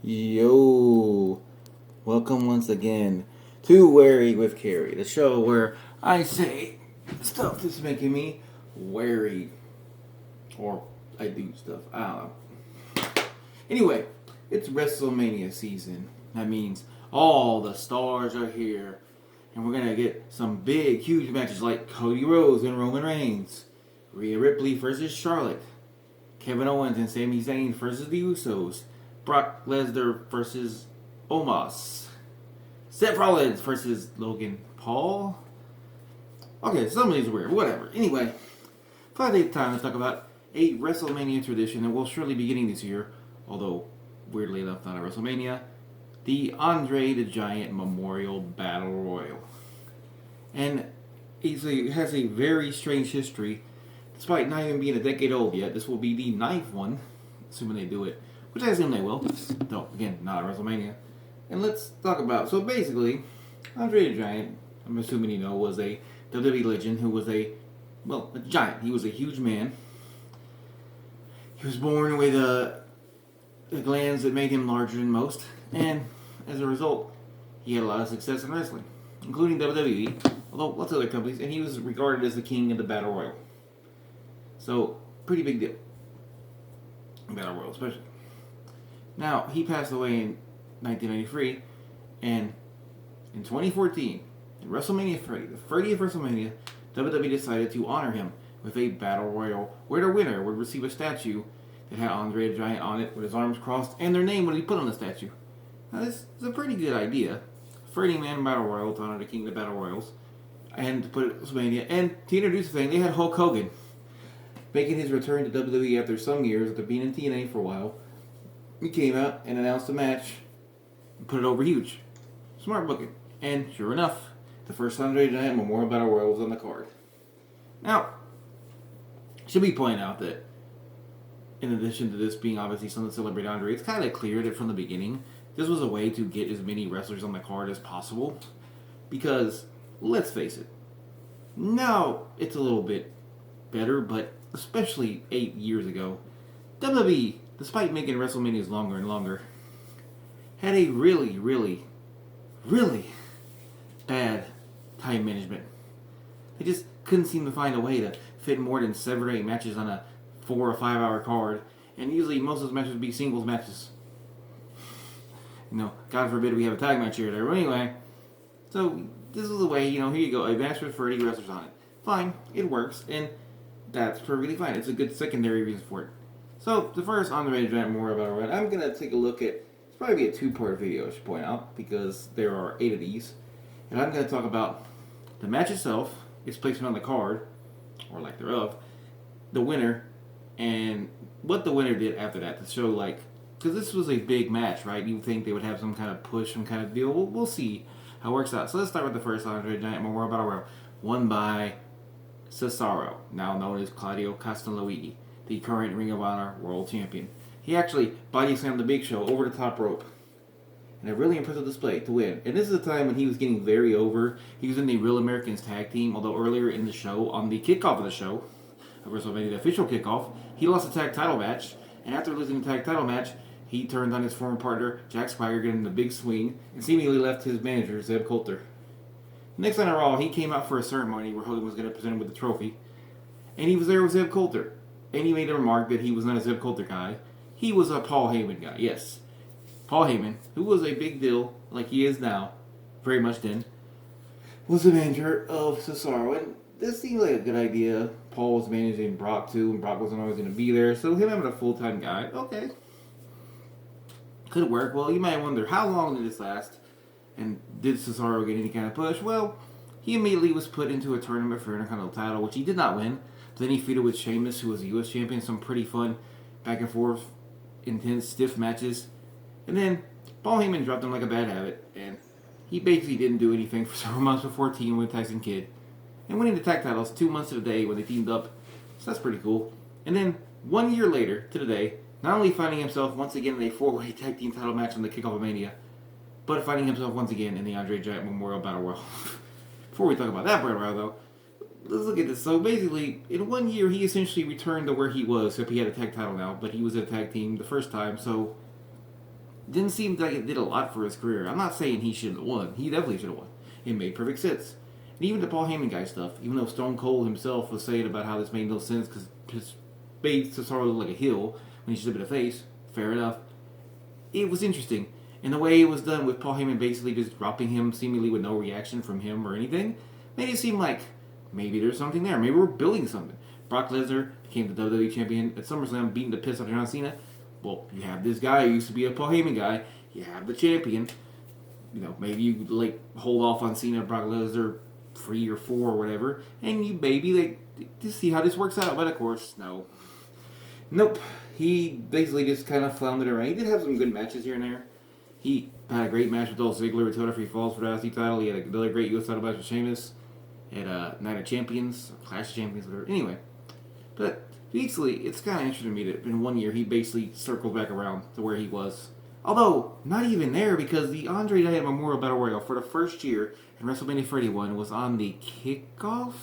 Yo, welcome once again to Wary with Cary, the show where I say stuff that's making me wary, or I do stuff. I don't know. Anyway, it's WrestleMania season. That means all the stars are here, and we're gonna get some big, huge matches like Cody Rhodes and Roman Reigns, Rhea Ripley versus Charlotte, Kevin Owens and Sami Zayn versus the Usos, Brock Lesnar versus Omos, Seth Rollins versus Logan Paul. Okay, some of these are weird. Whatever. Anyway, finally time to talk about a WrestleMania tradition that we'll surely be getting this year, although weirdly enough not a WrestleMania, the Andre the Giant Memorial Battle Royal. And it has a very strange history. Despite not even being a decade old yet, this will be the ninth one, assuming they do it, which I assume they will. Though, again, not a WrestleMania. And let's talk about. So basically, Andre the Giant, I'm assuming you know, was a WWE legend who was a giant. He was a huge man. He was born with the glands that made him larger than most, and as a result, he had a lot of success in wrestling, including WWE, although lots of other companies, and he was regarded as the king of the Battle Royal. So, pretty big deal. Battle Royal, especially. Now, he passed away in 1993, and in 2014, in WrestleMania 30, the 30th WrestleMania, WWE decided to honor him with a Battle Royal where the winner would receive a statue that had Andre the Giant on it with his arms crossed, and their name would be put on the statue. Now, this is a pretty good idea. 30-man Battle Royal to honor the king of the Battle Royals, and to put it at WrestleMania, and to introduce the thing, they had Hulk Hogan making his return to WWE after some years after being in TNA for a while. He came out and announced a match and put it over huge. Smart booking. And sure enough, the first Andre the Giant Memorial Battle Royal was on the card. Now, should we point out that in addition to this being obviously something to celebrate Andre, it's kind of clear that from the beginning, this was a way to get as many wrestlers on the card as possible. Because, let's face it, now it's a little bit better, but especially 8 years ago, WWE, despite making WrestleManias longer and longer, had a really, really, really bad time management. They just couldn't seem to find a way to fit more than 7 or 8 matches on a 4 or 5 hour card, and usually most of those matches would be singles matches. God forbid we have a tag match here or there. But anyway, so this is the way, here you go, a match with 30 wrestlers on it. Fine, it works, and that's perfectly fine. It's a good secondary reason for it. So, the first Andre the Giant Memorial Battle Royal, I'm going to take a look at, it's probably a 2-part video, I should point out, because there are 8 of these. And I'm going to talk about the match itself, its placement on the card, or lack thereof, the winner, and what the winner did after that to show, because this was a big match, right? You would think they would have some kind of push, some kind of deal. We'll see how it works out. So let's start with the first Andre the Giant Memorial Battle Royal, won by Cesaro, now known as Claudio Castagnoli, the current Ring of Honor World Champion. He actually body slammed the Big Show over the top rope in a really impressive display to win. And this is a time when he was getting very over. He was in the Real Americans tag team, although earlier in the show, on the kickoff of the show, of WrestleMania, the official kickoff, he lost a tag title match. And after losing the tag title match, he turned on his former partner, Jack Swagger, getting the big swing, and seemingly left his manager, Zeb Coulter. Next on Raw, he came out for a ceremony where Hogan was going to present him with the trophy. And he was there with Zeb Coulter. And he made a remark that he was not a Zeb Coulter guy. He was a Paul Heyman guy, yes. Paul Heyman, who was a big deal, like he is now, very much then, was the manager of Cesaro. And this seemed like a good idea. Paul was managing Brock too, and Brock wasn't always going to be there. So him having a full-time guy, okay. Could work. Well, you might wonder, how long did this last? And did Cesaro get any kind of push? Well, he immediately was put into a tournament for Intercontinental title, which he did not win. Then he feuded with Sheamus, who was the U.S. champion. Some pretty fun back and forth, intense, stiff matches. And then Paul Heyman dropped him like a bad habit, and he basically didn't do anything for several months before teaming with Tyson Kidd. And winning the tag titles 2 months to the day when they teamed up. So that's pretty cool. And then 1 year later, to the day, not only finding himself once again in a 4-way tag team title match on the kickoff of Mania, but finding himself once again in the Andre the Giant Memorial Battle Royal. Before we talk about that Battle Royal, though, let's look at this. So basically, in 1 year, he essentially returned to where he was, except he had a tag title now, but he was in a tag team the first time, so didn't seem like it did a lot for his career. I'm not saying he shouldn't have won. He definitely should have won. It made perfect sense. And even the Paul Heyman guy stuff, even though Stone Cold himself was saying about how this made no sense because his face Cesaro looked like a heel when he should have been a face, fair enough. It was interesting. And the way it was done with Paul Heyman basically just dropping him seemingly with no reaction from him or anything made it seem like maybe there's something there. Maybe we're building something. Brock Lesnar became the WWE champion at SummerSlam, beating the piss out of John Cena. Well, you have this guy who used to be a Paul Heyman guy. You have the champion. You know, maybe you like hold off on Cena, Brock Lesnar, 3 or 4 or whatever, and you maybe like to see how this works out. But of course, no. Nope. He basically just kind of floundered around. He did have some good matches here and there. He had a great match with Dolph Ziggler with Total Free Falls for the IC title. He had another great US title match with Sheamus at Night of Champions, Clash of Champions, whatever. Anyway, but basically, it's kind of interesting to me that in 1 year he basically circled back around to where he was. Although, not even there, because the Andre Giant Memorial Battle Royal for the first year in WrestleMania 31 was on the kickoff?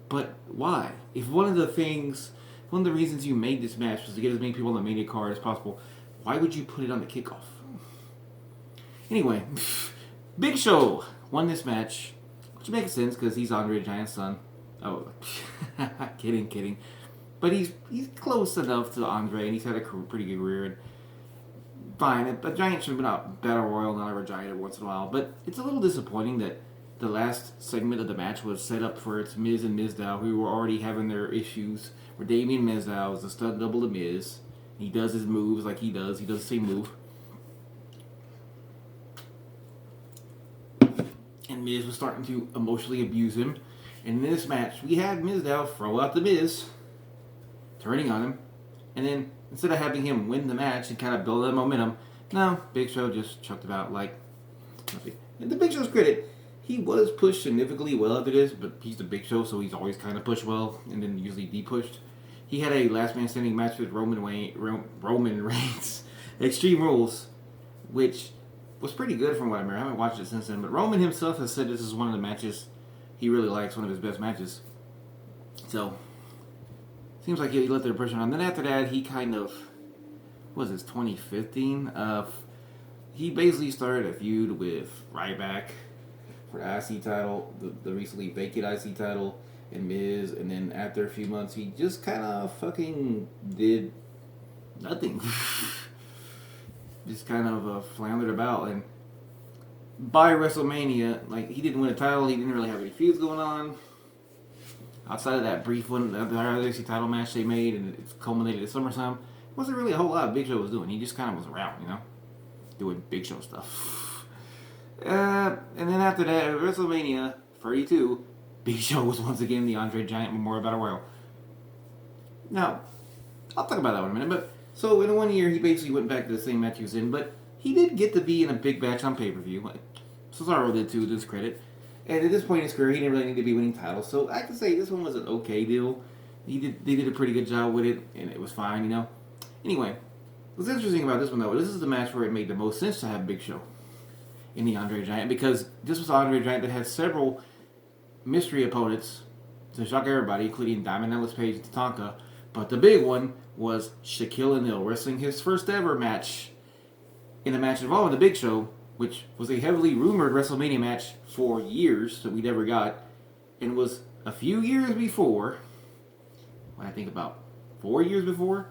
But why? If one of the reasons you made this match was to get as many people on the Mania card as possible, why would you put it on the kickoff? Anyway, Big Show won this match, which makes sense because he's Andre the Giant's son. Oh, kidding. But he's close enough to Andre, and he's had a pretty good career. And fine, a Giant should have been out Battle Royal, not a Giant every once in a while. But it's a little disappointing that the last segment of the match was set up for its Miz and Mizdow, who were already having their issues. Where Damien Mizdow is a stunt double to Miz. He does his moves like he does. He does the same move. And Miz was starting to emotionally abuse him. And in this match, we had Mizdow throw out the Miz, turning on him. And then, instead of having him win the match and kind of build that momentum, no, Big Show just chucked him out like nothing. And to Big Show's credit, he was pushed significantly well after this, but he's the Big Show, so he's always kind of pushed well and then usually de-pushed. He had a last man standing match with Roman Reigns, Extreme Rules, which was pretty good from what I remember. I haven't watched it since then, but Roman himself has said this is one of the matches he really likes, one of his best matches. So, seems like he let the impression on. Then after that, he kind of, what was this, 2015? He basically started a feud with Ryback for the IC title, the recently vacant IC title, and Miz, and then after a few months, he just kind of fucking did nothing. Just kind of floundered about, and by WrestleMania, like, he didn't win a title, he didn't really have any feuds going on. Outside of that brief one, the IC title match they made, and it's culminated at SummerSlam, wasn't really a whole lot Big Show was doing. He just kind of was around, you know, doing Big Show stuff. And then after that, at WrestleMania 32, Big Show was once again the Andre Giant Memorial Battle Royal. Now, I'll talk about that in a minute, but so in 1 year, he basically went back to the same match he was in, but he did get to be in a big match on pay-per-view. Cesaro did too, to his credit. And at this point in his career, he didn't really need to be winning titles, so I can say this one was an okay deal. They did a pretty good job with it, and it was fine, you know. Anyway, what's interesting about this one, though, this is the match where it made the most sense to have Big Show in the Andre Giant, because this was Andre Giant that had several mystery opponents to shock everybody, including Diamond Dallas Page and Tatanka. But the big one was Shaquille O'Neal wrestling his first ever match in a match involving the Big Show, which was a heavily rumored WrestleMania match for years that we never got, and was a few years before, when I think about 4 years before,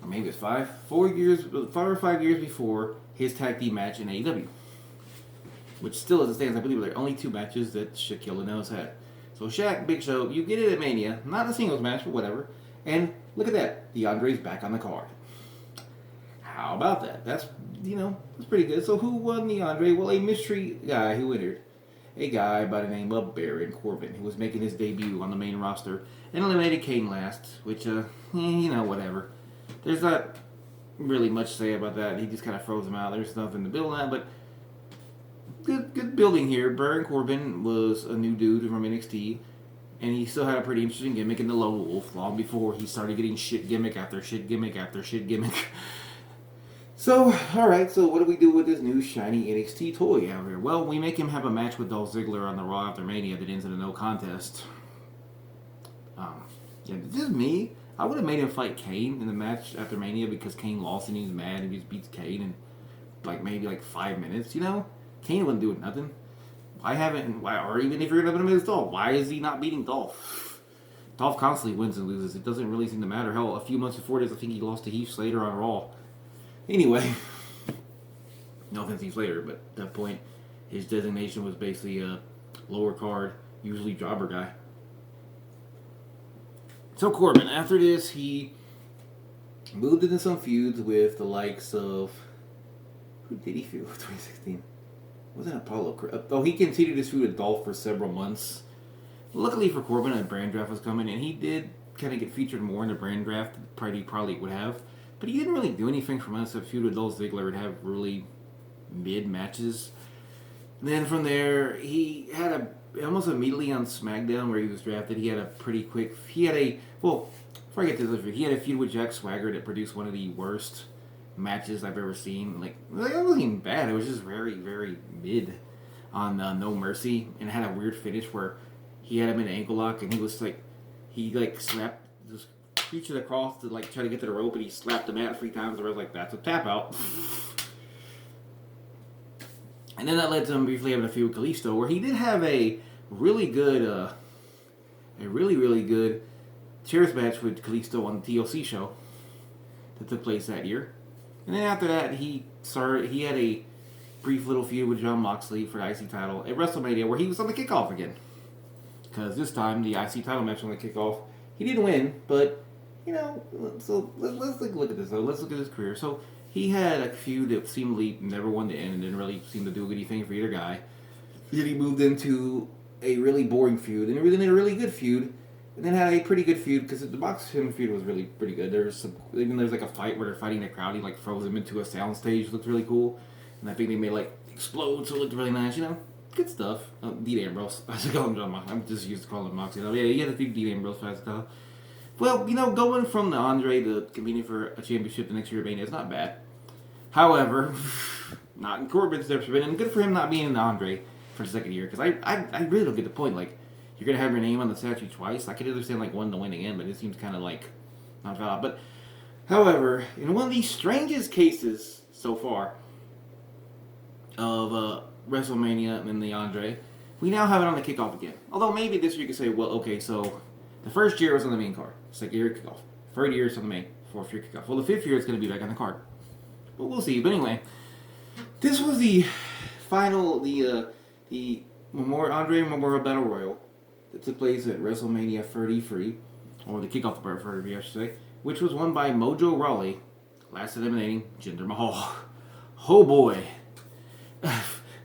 or maybe it's 5 or 5 years before his tag team match in AEW. Which still, as it stands, I believe there are only 2 matches that Shaquille O'Neal has had. So Shaq, Big Show, you get it at Mania, not a singles match, but whatever. And look at that, the Andre's back on the card. How about that? That's pretty good. So who won the Andre? Well, a mystery guy who entered. A guy by the name of Baron Corbin, who was making his debut on the main roster, and eliminated Kane last, which, whatever. There's not really much to say about that. He just kind of froze him out. There's nothing to build on, but good building here. Baron Corbin was a new dude from NXT, and he still had a pretty interesting gimmick in the Lone Wolf long before he started getting shit gimmick after shit gimmick after shit gimmick. So, alright, so what do we do with this new shiny NXT toy out here? Well, we make him have a match with Dolph Ziggler on the Raw after Mania that ends in a no contest. This is me. I would have made him fight Kane in the match after Mania because Kane lost and he was mad and he just beats Kane in maybe 5 minutes, you know? Kane wasn't doing nothing. Or even if you're going to put him against Dolph, why is he not beating Dolph? Dolph constantly wins and loses. It doesn't really seem to matter. Hell, a few months before this, I think he lost to Heath Slater on Raw. Anyway, no offense to Heath Slater, but at that point, his designation was basically a lower card, usually jobber guy. So Corbin, after this, he moved into some feuds with the likes of... Who did he feud with 2016? Wasn't Apollo? Oh, he continued his feud with Dolph for several months. Luckily for Corbin, a brand draft was coming, and he did kind of get featured more in the brand draft than he probably would have. But he didn't really do anything from us. A feud with Dolph Ziggler and have really mid matches. And then from there, he had almost immediately on SmackDown where he was drafted, he had a pretty quick... before I get to this, he had a feud with Jack Swagger that produced one of the worst matches I've ever seen. It wasn't even bad. It was just very, very mid on No Mercy, and it had a weird finish where he had him in an ankle lock, and he slapped this creature across to try to get to the rope, and he slapped the mat 3 times. And I was like, that's a tap out. And then that led to him briefly having a feud with Kalisto, where he did have a really good chairs match with Kalisto on the TLC show that took place that year. And then after that, he had a brief little feud with Jon Moxley for the IC title at WrestleMania, where he was on the kickoff again. Because this time, the IC title match on the kickoff, he didn't win, but, so let's look at this, though. Let's look at his career. So, he had a feud that seemingly never won to end and didn't really seem to do anything for either guy. Then he moved into a really boring feud, and then a really good feud, and then had a pretty good feud, because the Box him feud was really pretty good. There's a fight where they're fighting the crowd, he throws him into a soundstage, looked really cool, and I think they made explode, so it looked really nice, good stuff. Dean Ambrose, I should call him John Moxley. I'm just used to calling him Moxley. Yeah, he had a feud Dean Ambrose fast stuff. Well, going from the Andre to competing for a championship the next year at Mania is not bad. However, not in Corbin's detriment, and good for him not being in the Andre for the second year, because I really don't get the point. You're going to have your name on the statue twice. I could understand, one to win again, but it seems kind of, not valid. But, however, in one of the strangest cases so far of WrestleMania and the Andre, we now have it on the kickoff again. Although maybe this year you could say, well, okay, so the first year was on the main card. Second year, kickoff. Third year is on the main. Fourth year, kickoff. Well, the fifth year is going to be back on the card. But we'll see. But anyway, this was the final, the Andre Memorial Battle Royal that took place at WrestleMania 33, or the kickoff of 33, I should say, which was won by Mojo Rawley, last eliminating Jinder Mahal. Oh boy.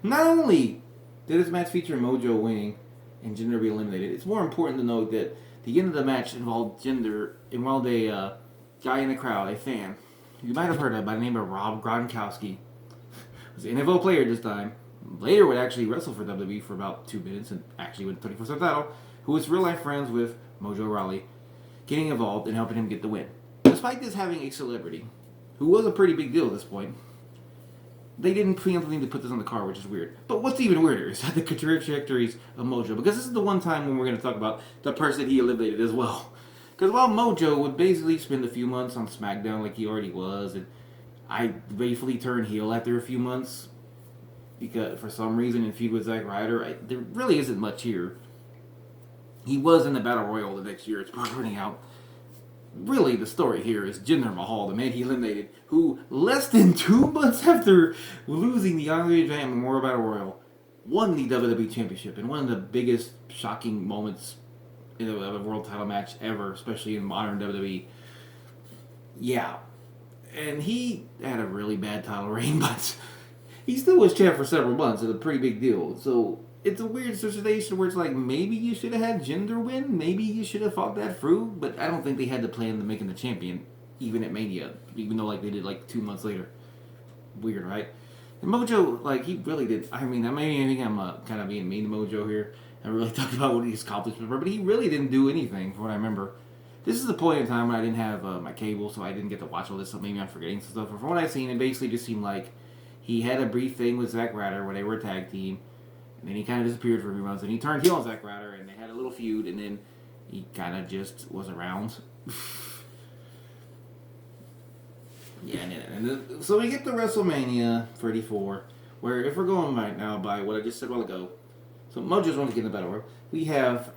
Not only did this match feature Mojo winning and Jinder be eliminated, it's more important to note that the end of the match involved a guy in the crowd, a fan. You might have heard of by the name of Rob Gronkowski. Was an NFL player this time. Later would actually wrestle for WWE for about 2 minutes and actually win the 24/7 title, who was real life friends with Mojo Rawley, getting involved and helping him get the win. Despite this having a celebrity, who was a pretty big deal at this point, they didn't preemptively to put this on the card, which is weird. But what's even weirder is the trajectories of Mojo, because this is the one time when we're going to talk about the person he eliminated as well. Because while Mojo would basically spend a few months on SmackDown like he already was, and I briefly turned heel after a few months, because for some reason in feud with Zack Ryder, there really isn't much here. He was in the Battle Royal the next year, it's running out. Really, the story here is Jinder Mahal, the man he eliminated, who less than 2 months after losing the Andre the Giant Memorial Battle Royal, won the WWE Championship in one of the biggest shocking moments in a world title match ever, especially in modern WWE. Yeah. And he had a really bad title reign, but he still was champ for several months. It's a pretty big deal. So it's a weird situation where it's maybe you should have had Jinder win. Maybe you should have fought that through. But I don't think they had the plan to make him the champion, even at Mania. Even though they did 2 months later. Weird, right? And Mojo, he really did. I mean, I think I'm kind of being mean to Mojo here. I really talked about what his accomplishments were, but he really didn't do anything, from what I remember. This is the point in time when I didn't have my cable, so I didn't get to watch all this, so maybe I'm forgetting some stuff. But from what I've seen, it basically just seemed like he had a brief thing with Zack Ryder where they were a tag team, and then he kind of disappeared for a few months, and he turned heel on Zack Ryder, and they had a little feud, and then he kind of just was around. So we get to WrestleMania 34, where if we're going right now by what I just said a while ago, so Mojo's want to get in the battle royal. We have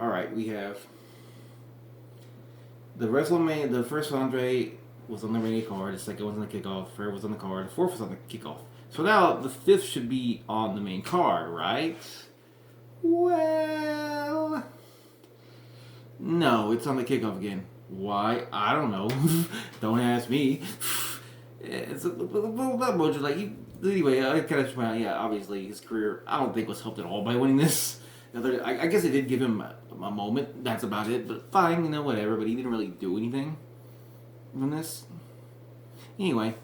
the WrestleMania. The first Andre was on the Mania card. The second was on the kickoff. Third was on the card. The fourth was on the kickoff. So now the fifth should be on the main card, right? Well, no, it's on the kickoff again. Why? I don't know. Don't ask me. It's Mojo like anyway. I kind of point out, yeah, obviously his career I don't think was helped at all by winning this. I guess it did give him a moment. That's about it. But fine, whatever. But he didn't really do anything from this. Anyway,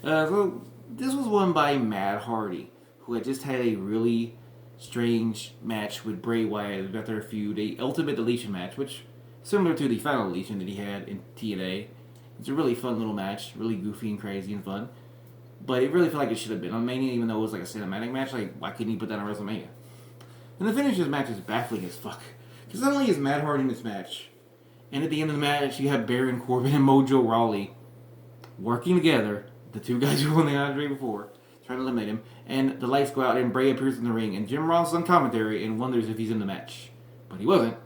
so this was won by Matt Hardy, who had just had a really strange match with Bray Wyatt about their feud, a Ultimate Deletion match, which similar to the final deletion that he had in TNA. It's a really fun little match, really goofy and crazy and fun. But it really felt like it should have been on Mania, even though it was like a cinematic match. Like, why couldn't he put that on WrestleMania? And the finish of this match is baffling as fuck. Because not only is Matt Hardy in this match, and at the end of the match, you have Baron Corbin and Mojo Rawley working together, the two guys who won the Andre before, trying to eliminate him, and the lights go out and Bray appears in the ring, and Jim Ross is on commentary and wonders if he's in the match. But he wasn't.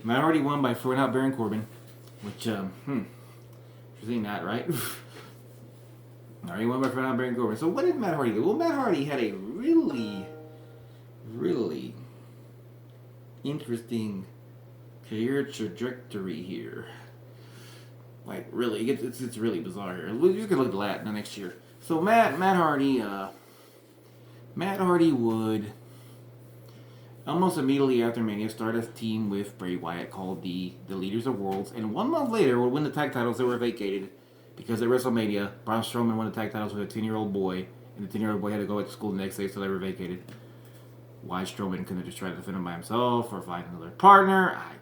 Matt Hardy won by throwing out Baron Corbin, which, you're seeing that, right? Already won by throwing out Baron Corbin. So what did Matt Hardy do? Well, Matt Hardy had a really interesting career trajectory here. Like, really, it's really bizarre here. We're just gonna look at that next year. So Matt Hardy would almost immediately after Mania start a team with Bray Wyatt called the Leaders of Worlds, and 1 month later would win the tag titles that were vacated because at WrestleMania, Braun Strowman won the tag titles with a 10-year-old boy, and the 10-year-old boy had to go back to school the next day, so they were vacated. Why Strowman couldn't have just tried to defend him by himself or find another partner, I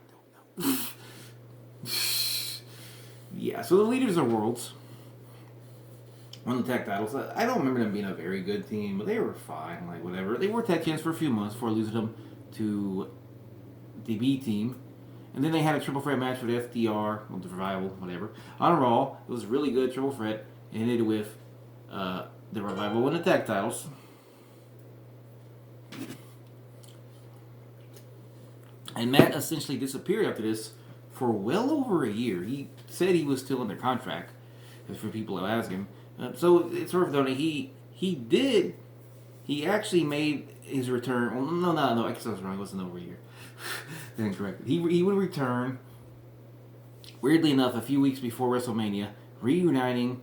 don't know. Yeah, so the Leaders of Worlds won the tag titles. I don't remember them being a very good team, but they were fine, like whatever. They were tag champs for a few months before losing them to the B team. And then they had a triple threat match with FDR, or the Revival, whatever, on Raw. It was a really good triple threat. It ended with the Revival winning the tag titles. And Matt essentially disappeared after this for well over a year. He said he was still under contract, for people who ask him. So it's worth noting he actually made his return. Well, no. I guess I was wrong. It wasn't over a year. Then corrected. He would return. Weirdly enough, a few weeks before WrestleMania, reuniting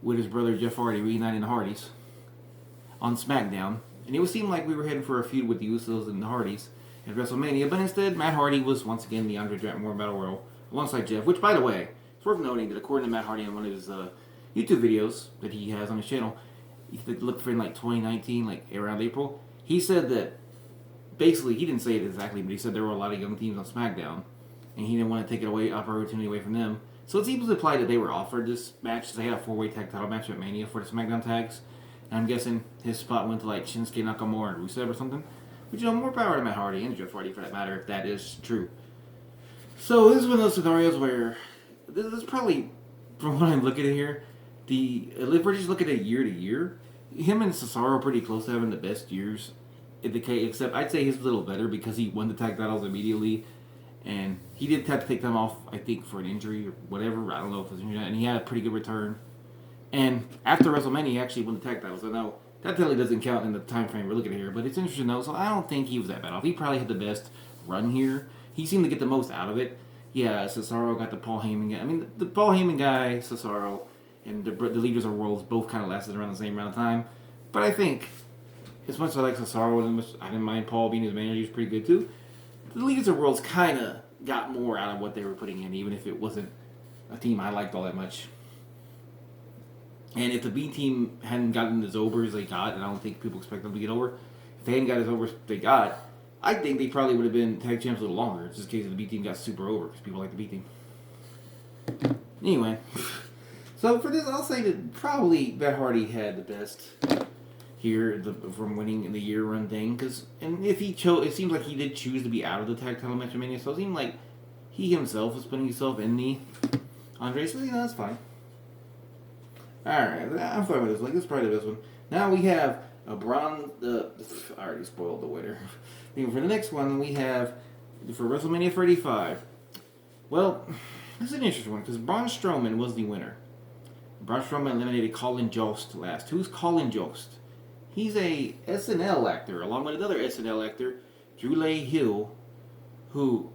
with his brother Jeff Hardy, reuniting the Hardys on SmackDown, and it would seem like we were heading for a feud with the Usos and the Hardys at WrestleMania, but instead Matt Hardy was once again the Andre Giant Memorial Battle Royal alongside Jeff. Which, by the way, it's worth noting that according to Matt Hardy in one of his YouTube videos that he has on his channel, you could look for in like 2019, like around April. He said that basically, he didn't say it exactly, but he said there were a lot of young teams on SmackDown, and he didn't want to take opportunity away from them. So it seems to imply that they were offered this match. They had a 4-way tag title match at Mania for the SmackDown tags, and I'm guessing his spot went to like Shinsuke Nakamura and Rusev or something. Which, more power to Matt Hardy and Jeff Hardy for that matter, if that is true. So this is one of those scenarios where this is probably, from what I'm looking at here, if we're just looking at year to year, him and Cesaro are pretty close to having the best years in the case, except I'd say he's a little better because he won the tag titles immediately, and he did have to take them off, I think, for an injury or whatever. I don't know if it was an injury, and he had a pretty good return. And after WrestleMania, he actually won the tag titles. I know that really doesn't count in the time frame we're looking at here, but it's interesting though. So I don't think he was that bad off. He probably had the best run here. He seemed to get the most out of it. Yeah, Cesaro got the Paul Heyman guy. I mean, the Paul Heyman guy, Cesaro, and the Leaders of Worlds both kind of lasted around the same amount of time. But I think, as much as I like Cesaro, I didn't mind Paul being his manager. He was pretty good too. The Leaders of Worlds kind of got more out of what they were putting in, even if it wasn't a team I liked all that much. And if the B team hadn't gotten as over as they got, and I don't think people expect them to get over, if they hadn't got as over as they got, I think they probably would have been tag champs a little longer. It's just in case the B team got super over, because people like the B team. Anyway, so for this, I'll say that probably Matt Hardy had the best here from winning in the year run thing, and if he chose, it seems like he did choose to be out of the tag title match at Mania, so it seemed like he himself was putting himself in the Andre, so that's fine. Alright, I'm fine with this one. This is probably the best one. Now we have a Braun. I already spoiled the winner. For the next one, we have for WrestleMania 35. Well, this is an interesting one because Braun Strowman was the winner. Braun Strowman eliminated Colin Jost last. Who's Colin Jost? He's a SNL actor, along with another SNL actor, Drew Hill, who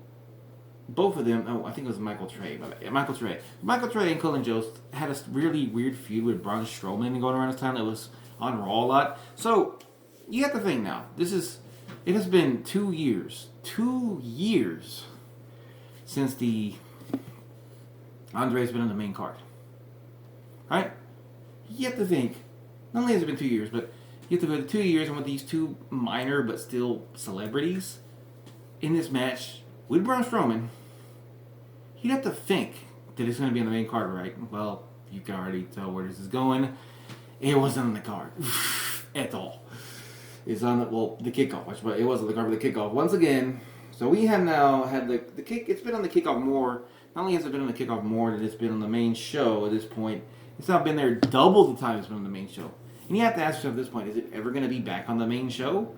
both of them. Oh, I think it was Michael Trey. Michael Trey. Michael Trey and Colin Jost had a really weird feud with Braun Strowman going around this time that was on Raw a lot. So you have to think now. It has been 2 years. 2 years since Andre's been on the main card. Right? You have to think. Not only has it been 2 years, but you have to go to 2 years and with these two minor but still celebrities in this match with Braun Strowman, you'd have to think that it's going to be on the main card, right? Well, you can already tell where this is going. It wasn't on the card at all. It's on the kickoff, but it wasn't the card for the kickoff. Once again, so we have now had the kick. It's been on the kickoff more. Not only has it been on the kickoff more than it's been on the main show at this point, it's now been there double the time it's been on the main show. And you have to ask yourself at this point, is it ever going to be back on the main show?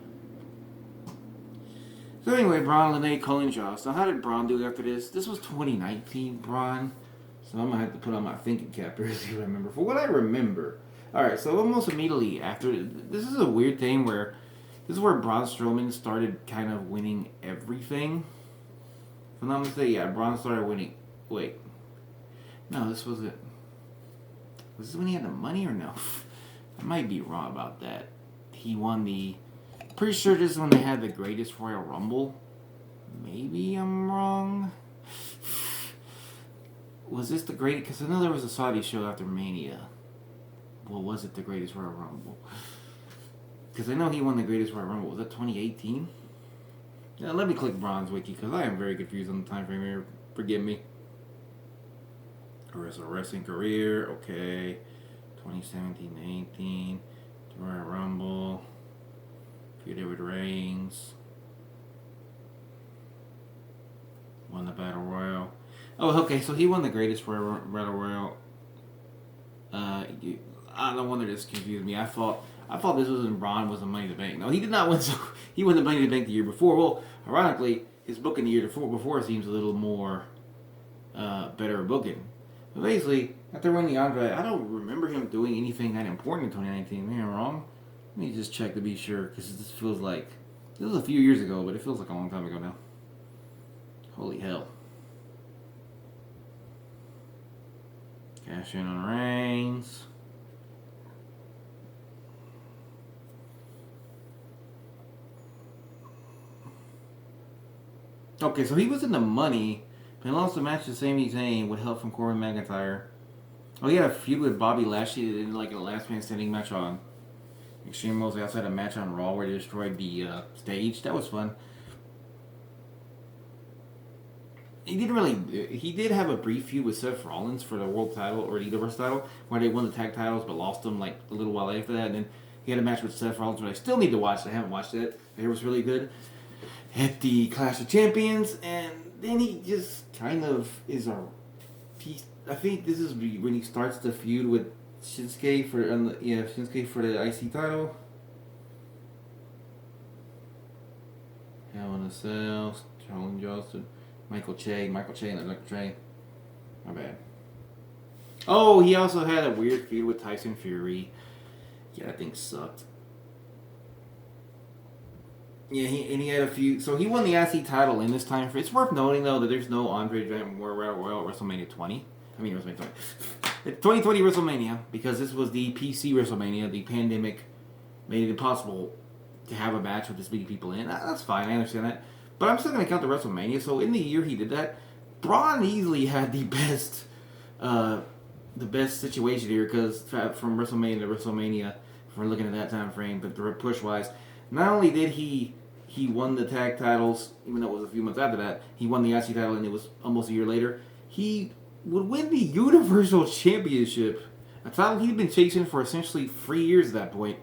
So anyway, Braun eliminated Colin Jost. Now how did Braun do after this? This was 2019 Braun. So I'm going to have to put on my thinking cap here to see what I remember. For what I remember. Alright, so almost immediately after, this is a weird thing where, this is where Braun Strowman started kind of winning everything. If I'm not mistaken, yeah, Braun started winning. Wait. No, this wasn't. Was this when he had the money or no? I might be wrong about that. He won the. Pretty sure this is when they had the greatest Royal Rumble. Maybe I'm wrong. Was this the greatest? Because I know there was a Saudi show after Mania. Well, was it the greatest Royal Rumble? Because I know he won the greatest Royal Rumble. Was that 2018? Yeah, let me click Braun's wiki because I am very confused on the time frame here. Forgive me. Wrestling career, okay. 2017-18. Royal Rumble. Feuded with Reigns. Won the Battle Royal. Oh, okay, so he won the greatest Battle Royal. I don't wonder this confused me. I thought this was when Braun was the Money in the Bank. No, he did not win. So he won the Money in the Bank the year before. Well, ironically, his booking the year before seems a little more better booking. But basically, after winning the Andre, I don't remember him doing anything that important in 2019. Maybe I'm wrong. Let me just check to be sure, because this feels like this was a few years ago, but it feels like a long time ago now. Holy hell! Cash in on Reigns. Okay, so he was in the money, but he lost the match to Sami Zayn with help from Corbin McIntyre. Oh, he had a feud with Bobby Lashley in like a last man standing match on Extreme Rules. They also had a match on Raw where they destroyed the stage. That was fun. He did have a brief feud with Seth Rollins for the world title or the Universal title, where they won the tag titles but lost them like a little while after that. And then he had a match with Seth Rollins, which I still need to watch. I haven't watched it. It was really good at the Clash of Champions, and then he just kind of is a piece. I think this is when he starts the feud with Shinsuke for the IC title. Hell in a Cell, Charlie Johnson, Michael Che, My bad. Oh, he also had a weird feud with Tyson Fury. Yeah, that thing sucked. Yeah, he had a few. So he won the IC title in this time. It's worth noting though that there's no Andre Giant Royal WrestleMania 20. I mean WrestleMania 20. 2020 WrestleMania, because this was the PC WrestleMania. The pandemic made it impossible to have a match with this many people in. That's fine, I understand that. But I'm still going to count the WrestleMania. So in the year he did that, Braun easily had the best situation here, because from WrestleMania to WrestleMania, if we're looking at that time frame, but push wise, not only did he won the tag titles, even though it was a few months after that, he won the IC title, and it was almost a year later. He would win the Universal Championship, a title he'd been chasing for essentially 3 years at that point,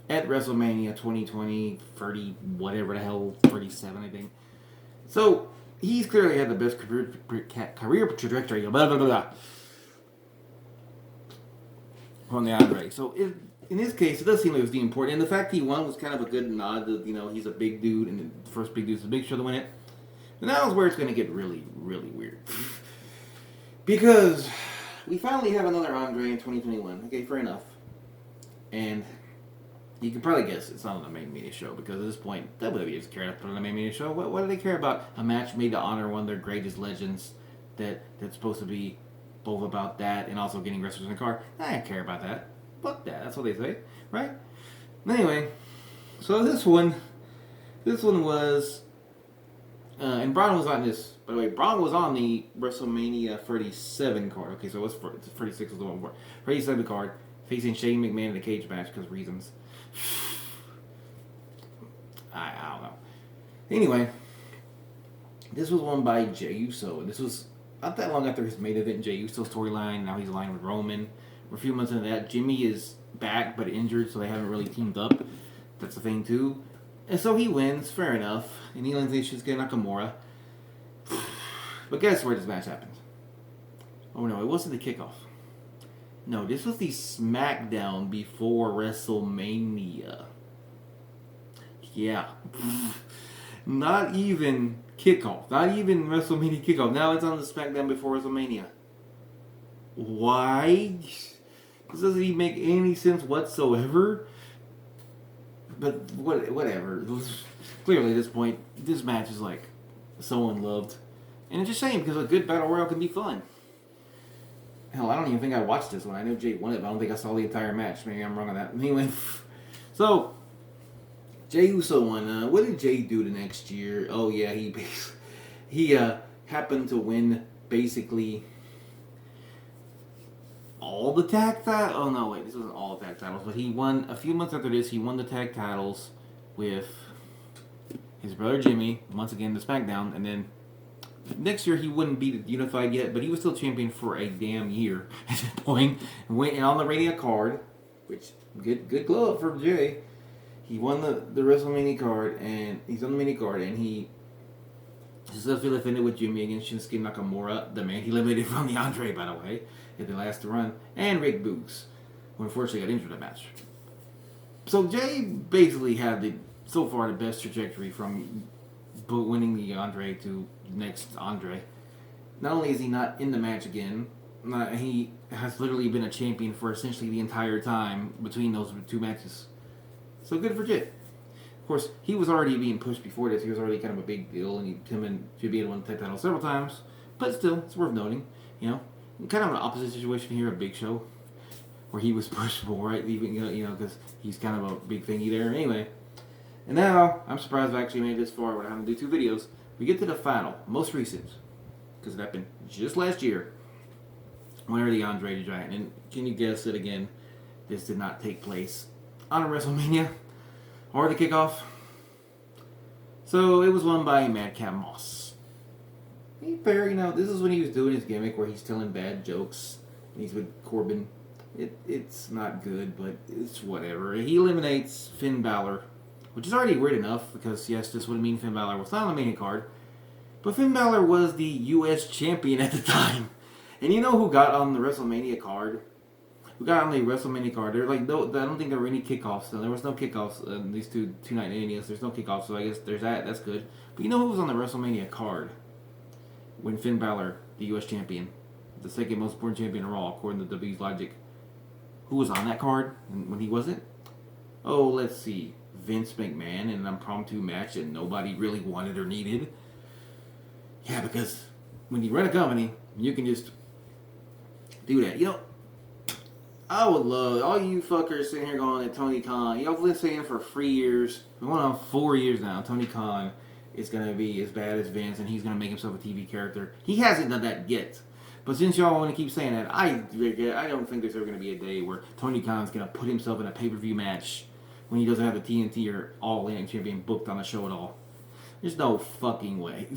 at WrestleMania 2020, 30, whatever the hell, 37, I think. So, he's clearly had the best career trajectory. Blah, blah, blah, blah. from the Andre. So in this case, it does seem like it was the important. And the fact he won was kind of a good nod that, he's a big dude, and the first big dude's the Big Show to win it. And that was where it's going to get really, really weird. Because we finally have another Andre in 2021. Okay, fair enough. And you can probably guess it's not on the main media show, because at this point, WWE doesn't care to put on the main media show. What do they care about? A match made to honor one of their greatest legends that's supposed to be both about that and also getting wrestlers in the car. I don't care about that. Fuck that. That's what they say, right? Anyway, so this one was, and Braun was on this. By the way, Braun was on the WrestleMania 37 card. Okay, so 36 was the one before. 37 card, facing Shane McMahon in a cage match because reasons. I don't know. Anyway, this was won by Jey Uso, and this was not that long after his main event, Jey Uso storyline. Now he's aligned with Roman. We're a few months into that. Jimmy is back but injured, so they haven't really teamed up. That's the thing too. And so he wins, fair enough. And he lands Shinsuke Nakamura. But guess where this match happened? Oh no, it wasn't the kickoff. No, this was the SmackDown before WrestleMania. Yeah. Not even kickoff. Not even WrestleMania kickoff. Now it's on the SmackDown before WrestleMania. Why? This doesn't even make any sense whatsoever. But whatever. Clearly at this point, this match is like so unloved. And it's a shame because a good battle royal can be fun. Hell, I don't even think I watched this one. I know Jay won it, but I don't think I saw the entire match. Maybe I'm wrong on that. Anyway, so Jey Uso won. What did Jay do the next year? Oh yeah, he happened to win basically all the tag titles. Oh no, wait, this wasn't all the tag titles, but he won a few months after this. He won the tag titles with his brother Jimmy. Once again, the SmackDown, and then next year he wouldn't be unified yet, but he was still champion for a damn year at that point. And on the Mania card, which good glove for Jay. He won the WrestleMania card, and he's on the mini card, and he successfully defended with Jimmy against Shinsuke Nakamura, the man he eliminated from the Andre, by the way, at the last run, and Rick Boogs, who unfortunately got injured in that match. So Jay basically had so far the best trajectory from winning the Andre to next Andre. Not only is he not in the match again, he has literally been a champion for essentially the entire time between those two matches. So good for Jay. Of course, he was already being pushed before this. He was already kind of a big deal, and him and Jimmy had won the tag title several times. But still, it's worth noting. Kind of an opposite situation here at Big Show, where he was pushed more, right? Even because he's kind of a big thingy there. Anyway, and now I'm surprised I actually made it this far when I having to do 2 videos. We get to the final, most recent, because it happened just last year. Winner the Andre the Giant, and can you guess it again? This did not take place on a WrestleMania or the kickoff. So it was won by Madcap Moss. Fair, this is when he was doing his gimmick where he's telling bad jokes. And he's with Corbin. It's not good, but it's whatever. He eliminates Finn Balor, which is already weird enough because yes, this would mean Finn Balor was not on the main card. But Finn Balor was the U.S. champion at the time. And you know who got on the WrestleMania card? Who got on the WrestleMania card? I don't think there were any kickoffs. There was no kickoffs in these two night manias. There's no kickoffs, so I guess there's that. That's good. But you know who was on the WrestleMania card when Finn Balor, the U.S. champion, the second most important champion of Raw, according to WWE's logic, who was on that card when he wasn't? Oh, let's see. Vince McMahon in an impromptu match that nobody really wanted or needed. Yeah, because when you run a company, you can just do that. I would love all you fuckers sitting here going at Tony Khan. Y'all been saying for 3 years, we're going on 4 years now. Tony Khan is going to be as bad as Vince, and he's going to make himself a TV character. He hasn't done that yet. But since y'all want to keep saying that, I don't think there's ever going to be a day where Tony Khan's going to put himself in a pay-per-view match when he doesn't have the TNT or All-In champion booked on the show at all. There's no fucking way.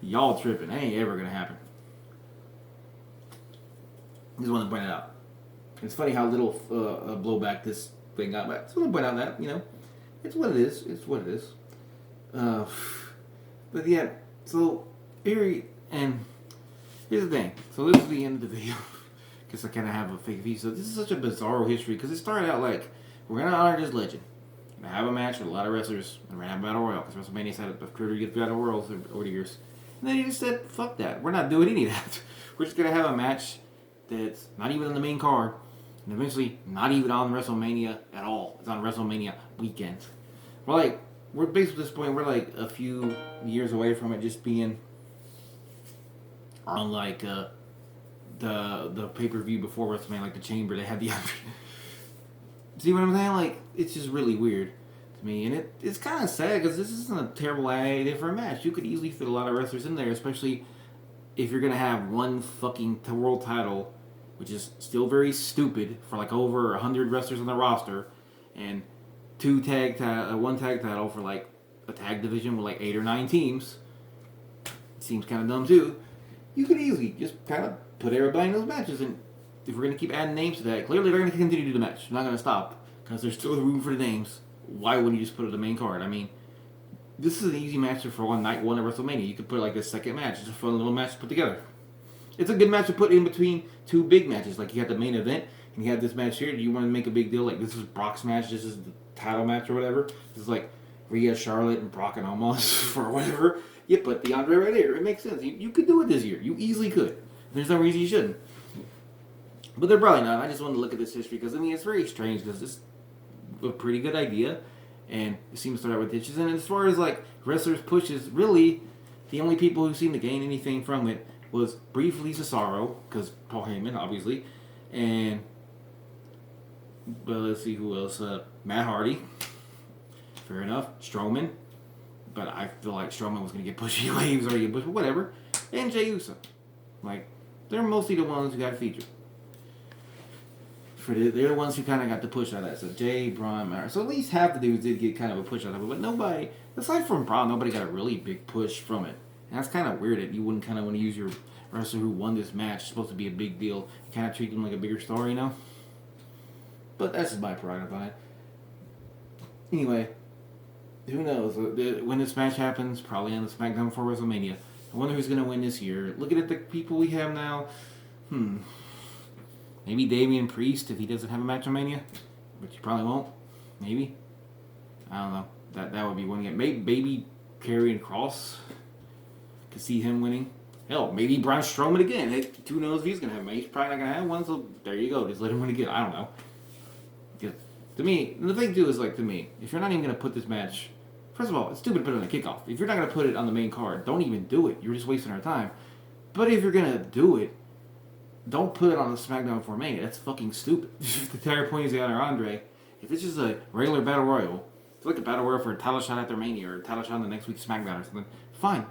Y'all tripping. That ain't ever going to happen. Just want to point it out. It's funny how little blowback this thing got, but I just want to point out that, it's what it is. It's what it is. But yeah, so, and here's the thing. So this is the end of the video. guess I kind of have a fake view. So this is such a bizarro history because it started out like we're gonna honor this legend. We're gonna have a match with a lot of wrestlers, and we're gonna have a battle royal because WrestleMania's had a career to get battle royals over the years. And then he just said, "Fuck that. We're not doing any of that. We're just gonna have a match that's not even on the main card, and eventually not even on WrestleMania at all. It's on WrestleMania weekend. We're basically at this point. We're like a few years away from it just being on like the pay-per-view before WrestleMania, like the Chamber. They had the see what I'm saying? Like it's just really weird to me, and it's kind of sad because this isn't a terrible idea for a match. You could easily fit a lot of wrestlers in there, especially if you're gonna have one fucking world title, which is still very stupid for like over 100 wrestlers on the roster, and one tag title for like a tag division with like 8 or 9 teams. It seems kind of dumb too. You could easily just kind of put everybody in those matches, and if we're gonna keep adding names to that, clearly they're gonna continue to do the match. They're not gonna stop because there's still room for the names. Why wouldn't you just put it on the main card? I mean, this is an easy match for one night, one at WrestleMania. You could put it like this second match. It's a fun little match to put together. It's a good match to put in between 2 big matches. Like you had the main event and you had this match here. Do you want to make a big deal? Like this is Brock's match. This is the title match or whatever. This is like Rhea, Charlotte, and Brock and Omos for whatever. You put the Andre right here. It makes sense. You could do it this year. You easily could. There's no reason you shouldn't. But they're probably not. I just wanted to look at this history because, I mean, it's very strange because it's a pretty good idea. And it seems to start out with ditches. And as far as, like, wrestlers' pushes, really, the only people who seem to gain anything from it was briefly Cesaro, because Paul Heyman, obviously. And, well, let's see who else. Matt Hardy. Fair enough. Strowman. But I feel like Strowman was going to get pushed anyway. He was already getting pushed, but whatever. And Jey Uso. Like, they're mostly the ones who got featured. They're the ones who kind of got the push out of that. So Jay, Braun, Matt. So at least half the dudes did get kind of a push out of it. But nobody, aside from Braun, nobody got a really big push from it. And that's kind of weird that you wouldn't kind of want to use your wrestler who won this match. It's supposed to be a big deal. You kind of treat them like a bigger star, you know? But that's just my prerogative on it. Anyway, who knows? When this match happens, probably on the SmackDown for WrestleMania. I wonder who's going to win this year. Looking at the people we have now, maybe Damian Priest if he doesn't have a match on Mania, which he probably won't. Maybe. I don't know. That would be one game. Maybe Cary and Cross. Could see him winning. Hell, maybe Braun Strowman again. Hey, who knows if he's going to have one. He's probably not going to have one, so there you go. Just let him win again. I don't know. Because to me, the thing too is like, to me, if you're not even going to put this match, first of all, it's stupid to put it on the kickoff. If you're not going to put it on the main card, don't even do it. You're just wasting our time. But if you're going to do it, don't put it on the SmackDown for Mania. That's fucking stupid. The entire point is the honor Andre. If it's just a regular Battle Royal, it's like a Battle Royal for a title shot after Mania or a title shot on the next week's SmackDown or something, fine.